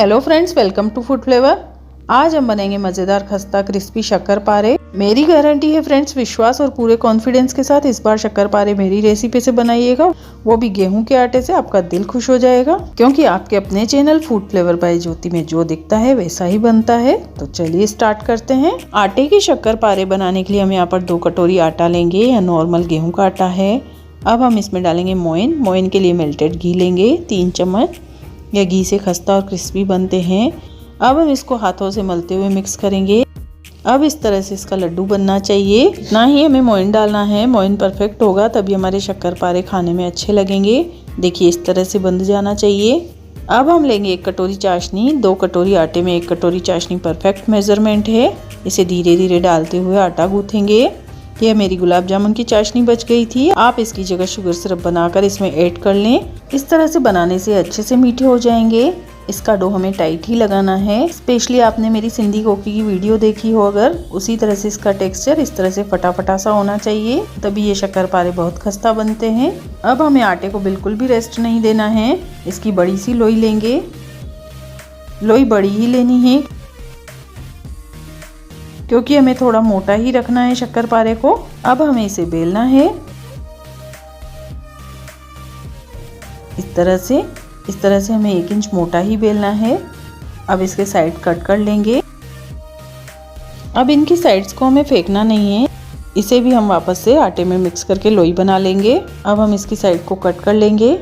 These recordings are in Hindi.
Hello friends, welcome to food flavour. आज हम बनेंगे मज़ेदार खस्ता क्रिस्पी शक्करपारे। मेरी गारंटी है फ्रेंड्स, विश्वास और पूरे कॉन्फिडेंस के साथ इस बार शक्करपारे मेरी रेसिपी से बनाइएगा, वो भी गेहूं के आटे से। आपका दिल खुश हो जाएगा, क्योंकि आपके अपने चैनल फूड फ्लेवर बाय ज्योति में जो दिखता है वैसा ही बनता है। तो चलिए स्टार्ट करते हैं। आटे के शक्करपारे बनाने के लिए हम यहाँ पर 2 कटोरी आटा लेंगे। या नॉर्मल गेहूँ का आटा है। अब हम इसमें डालेंगे मोइन। मोइन के लिए मेल्टेड घी लेंगे 3 चम्मच। या घी से खस्ता और क्रिस्पी बनते हैं। अब हम इसको हाथों से मलते हुए मिक्स करेंगे। अब इस तरह से इसका लड्डू बनना चाहिए। इतना ही हमें मोइन डालना है। मोइन परफेक्ट होगा तभी हमारे शक्करपारे खाने में अच्छे लगेंगे। देखिए इस तरह से बंध जाना चाहिए। अब हम लेंगे 1 कटोरी चाशनी। 2 कटोरी आटे में 1 कटोरी चाशनी परफेक्ट मेजरमेंट है। इसे धीरे धीरे डालते हुए आटा गूँथेंगे। यह मेरी गुलाब जामुन की चाशनी बच गई थी। आप इसकी जगह शुगर सिरप बनाकर इसमें ऐड कर लें। इस तरह से बनाने से अच्छे से मीठे हो जाएंगे। इसका डो हमें टाइट ही लगाना है। स्पेशली आपने मेरी सिंधी कोकी की वीडियो देखी हो अगर, उसी तरह से इसका टेक्सचर इस तरह से फटाफटा सा होना चाहिए, तभी ये शक्करपारे बहुत खस्ता बनते हैं। अब हमें आटे को बिल्कुल भी रेस्ट नहीं देना है। इसकी बड़ी सी लोई लेंगे। लोई बड़ी ही लेनी है, क्योंकि हमें थोड़ा मोटा ही रखना है शक्करपारे को। अब हमें इसे बेलना है इस तरह से हमें 1 इंच मोटा ही बेलना है। अब इसके साइड कट कर लेंगे। अब इनकी साइड्स को हमें फेंकना नहीं है, इसे भी हम वापस से आटे में मिक्स करके लोई बना लेंगे। अब हम इसकी साइड को कट कर लेंगे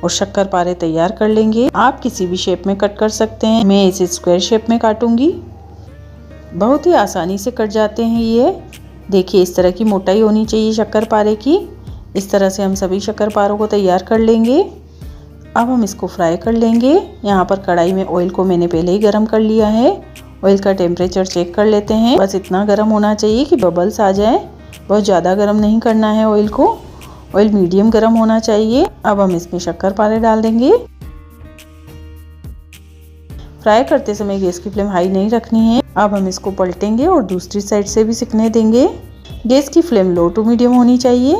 और शक्करपारे तैयार कर लेंगे। आप किसी भी शेप में कट कर सकते हैं। मैं इसे स्क्वायर शेप में काटूंगी। बहुत ही आसानी से कट जाते हैं ये। देखिए इस तरह की मोटाई होनी चाहिए शक्करपारे की। इस तरह से हम सभी शक्करपारों को तैयार कर लेंगे। अब हम इसको फ्राई कर लेंगे। यहाँ पर कढ़ाई में ऑयल को मैंने पहले ही गर्म कर लिया है। ऑयल का टेम्परेचर चेक कर लेते हैं। बस इतना गर्म होना चाहिए कि बबल्स आ जाए। बहुत ज़्यादा गर्म नहीं करना है ऑयल को। ऑयल मीडियम गर्म होना चाहिए। अब हम इसमें शक्करपारे डाल देंगे। फ्राई करते समय गैस की फ्लेम हाई नहीं रखनी है। अब हम इसको पलटेंगे और दूसरी साइड से भी सिकने देंगे। गैस की फ्लेम लो टू मीडियम होनी चाहिए।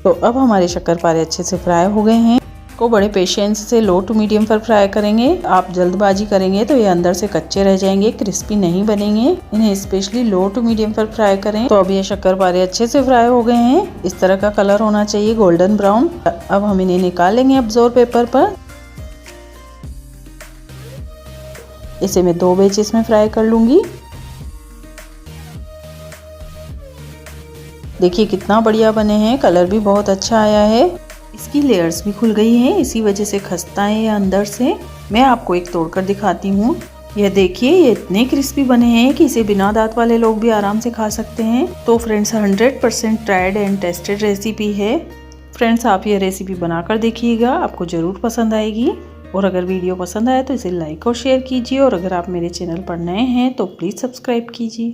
तो अब हमारे शक्करपारे अच्छे से फ्राई हो गए हैं। को बड़े पेशेंस से लो टू मीडियम पर फ्राई करेंगे। आप जल्दबाजी करेंगे तो ये अंदर से कच्चे रह जाएंगे, क्रिस्पी नहीं बनेंगे। इन्हें स्पेशली लो टू मीडियम पर फ्राई करें। तो अब ये शक्करपारे अच्छे से फ्राई हो गए हैं। इस तरह का कलर होना चाहिए, गोल्डन ब्राउन। अब हम इन्हें निकाल लेंगे अब्जॉर्ब पेपर पर। इसे मैं 2 बैचेस में फ्राई कर लूंगी। देखिए कितना बढ़िया बने हैं, कलर भी बहुत अच्छा आया है। इसकी लेयर्स भी खुल गई हैं, इसी वजह से खस्ता है ये अंदर से। मैं आपको एक तोड़कर दिखाती हूँ। यह देखिए ये इतने क्रिस्पी बने हैं कि इसे बिना दांत वाले लोग भी आराम से खा सकते हैं। तो friends 100% tried and tested recipe है। फ्रेंड्स आप ये रेसिपी बनाकर देखिएगा, आपको ज़रूर पसंद आएगी। और अगर वीडियो पसंद आए तो इसे लाइक और शेयर कीजिए। और अगर आप मेरे चैनल पर नए हैं तो प्लीज़ सब्सक्राइब कीजिए।